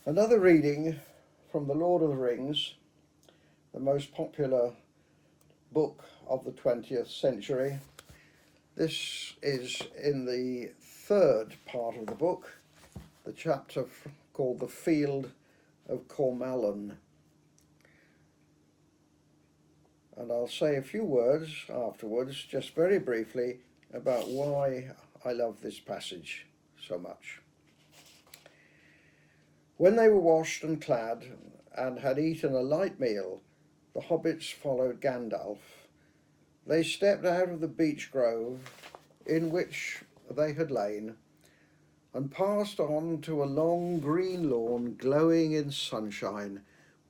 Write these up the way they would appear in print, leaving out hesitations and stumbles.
Another reading from The Lord of the Rings, the most popular book of the 20th century. This is in the third part of the book, the chapter called The Field of Cormallen. And I'll say a few words afterwards, just very briefly, about why I love this passage so much. When they were washed and clad, and had eaten a light meal, the hobbits followed Gandalf. They stepped out of the beech grove in which they had lain, and passed on to a long green lawn glowing in sunshine,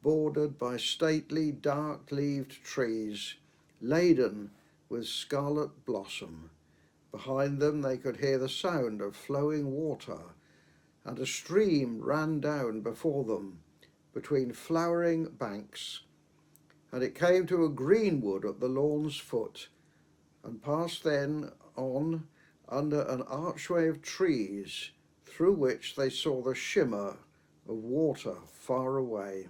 bordered by stately dark-leaved trees, laden with scarlet blossom. Behind them they could hear the sound of flowing water, and a stream ran down before them between flowering banks, and it came to a greenwood at the lawn's foot, and passed then on under an archway of trees, through which they saw the shimmer of water far away.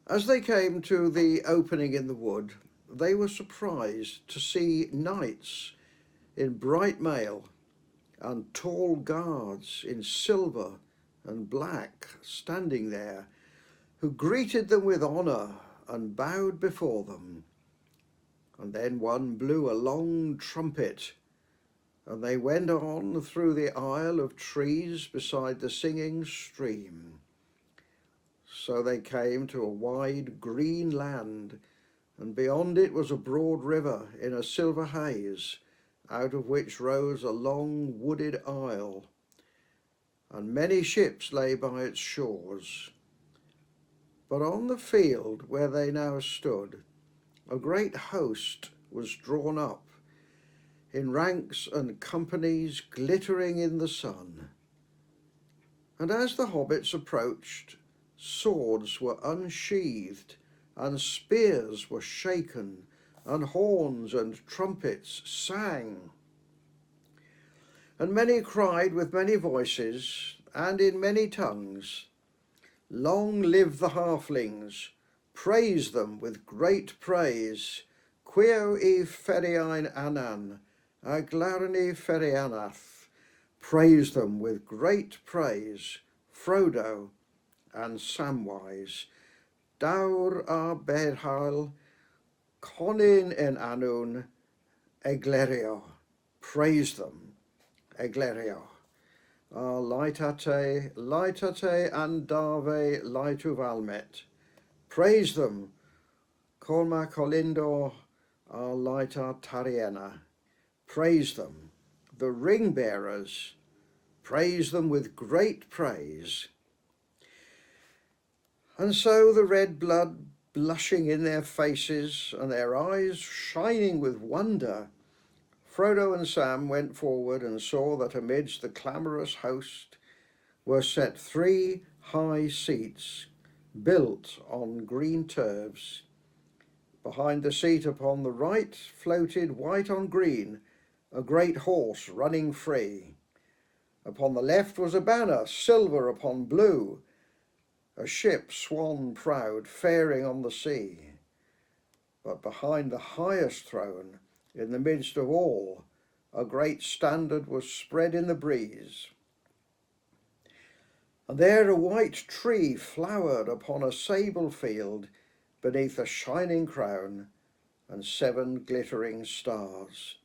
As they came to the opening in the wood, they were surprised to see knights in bright mail and tall guards in silver and black standing there, who greeted them with honour and bowed before them. And then one blew a long trumpet, and they went on through the aisle of trees beside the singing stream. So they came to a wide green land, and beyond it was a broad river in a silver haze, out of which rose a long wooded isle, and many ships lay by its shores. But on the field where they now stood, a great host was drawn up, in ranks and companies glittering in the sun. And as the hobbits approached, swords were unsheathed, and spears were shaken, and horns and trumpets sang. And many cried with many voices, and in many tongues, "Long live the halflings! Praise them with great praise! Quio e feriain anan, aglarni ferianath." Praise them with great praise, Frodo and Samwise. Dawr a bedhail, Conin en anwn, Eglerio. Praise them, Eglerio. Laitate and dave laitu valmet. Praise them, Colma colindo laita tariena. Praise them, the ring bearers. Praise them with great praise. And so the red blood blushing in their faces and their eyes shining with wonder, Frodo and Sam went forward and saw that amidst the clamorous host were set 3 high seats built on green turfs. Behind the seat upon the right floated white on green a great horse running free. Upon the left was a banner, silver upon blue, a ship swan proud faring on the sea. But behind the highest throne, in the midst of all, a great standard was spread in the breeze. And there a white tree flowered upon a sable field beneath a shining crown and 7 glittering stars.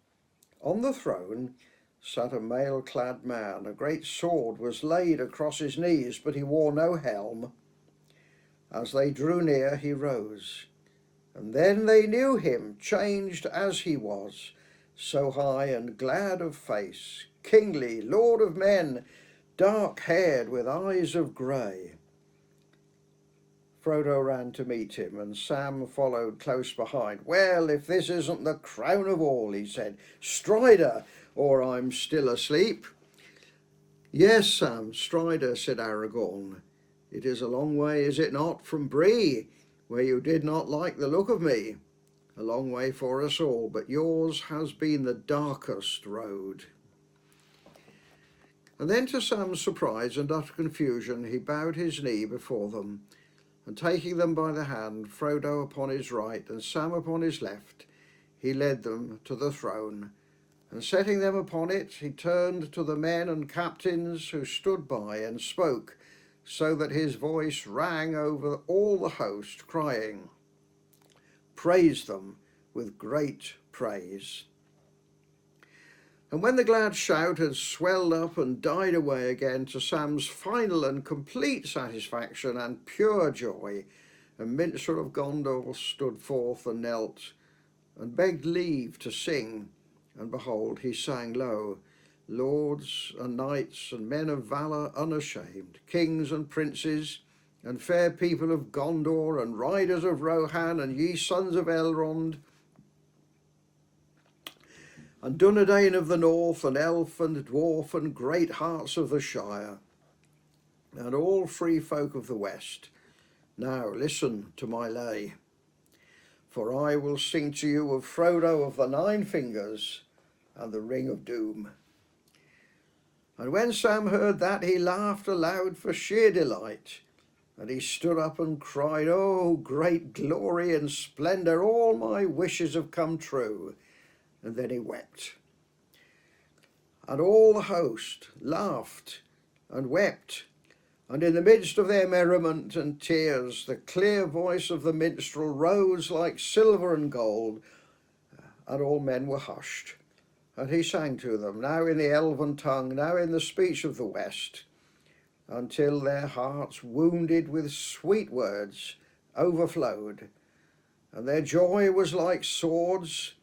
On the throne sat a mail-clad man. A great sword was laid across his knees, but he wore no helm. As they drew near, he rose, and then they knew him, changed as he was, so high and glad of face, kingly, lord of men, dark-haired with eyes of grey. Frodo ran to meet him, and Sam followed close behind. "Well, if this isn't the crown of all," he said. "Strider, or I'm still asleep." "Yes, Sam, Strider," said Aragorn. "It is a long way, is it not, from Bree, where you did not like the look of me? A long way for us all, but yours has been the darkest road." And then to Sam's surprise and utter confusion, he bowed his knee before them, and taking them by the hand, Frodo upon his right and Sam upon his left, he led them to the throne. And setting them upon it, he turned to the men and captains who stood by and spoke, so that his voice rang over all the host, crying, "Praise them with great praise." And when the glad shout had swelled up and died away again to Sam's final and complete satisfaction and pure joy, a minstrel of Gondor stood forth and knelt and begged leave to sing. And behold, he sang low, "Lords and knights and men of valour unashamed, kings and princes, and fair people of Gondor, and riders of Rohan, and ye sons of Elrond, and Dunedain of the north, and elf and dwarf, and great hearts of the Shire, and all free folk of the west, now listen to my lay. For I will sing to you of Frodo of the Nine Fingers and the Ring of Doom." And when Sam heard that, he laughed aloud for sheer delight, and he stood up and cried, "Oh, great glory and splendour, all my wishes have come true." And then he wept. And all the host laughed and wept, and in the midst of their merriment and tears, the clear voice of the minstrel rose like silver and gold, and all men were hushed. And he sang to them, now in the elven tongue, now in the speech of the West, until their hearts, wounded with sweet words, overflowed, and their joy was like swords,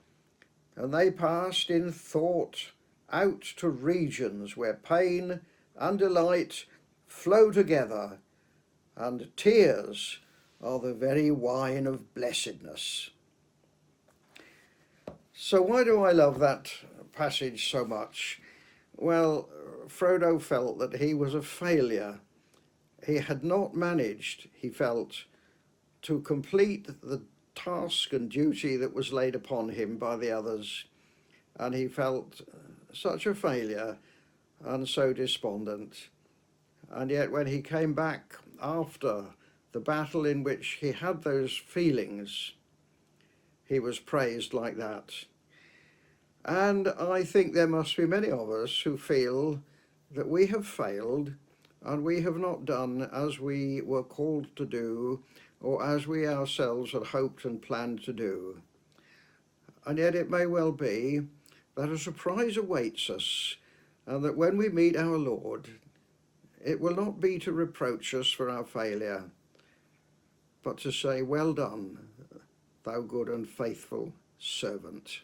and they passed in thought out to regions where pain and delight flow together, and tears are the very wine of blessedness. So why do I love that passage so much? Well, Frodo felt that he was a failure. He had not managed, he felt, to complete the task and duty that was laid upon him by the others, and he felt such a failure and so despondent. And yet when he came back after the battle in which he had those feelings, he was praised like that. And I think there must be many of us who feel that we have failed and we have not done as we were called to do, or as we ourselves had hoped and planned to do. And yet it may well be that a surprise awaits us, and that when we meet our Lord, it will not be to reproach us for our failure, but to say, "Well done, thou good and faithful servant."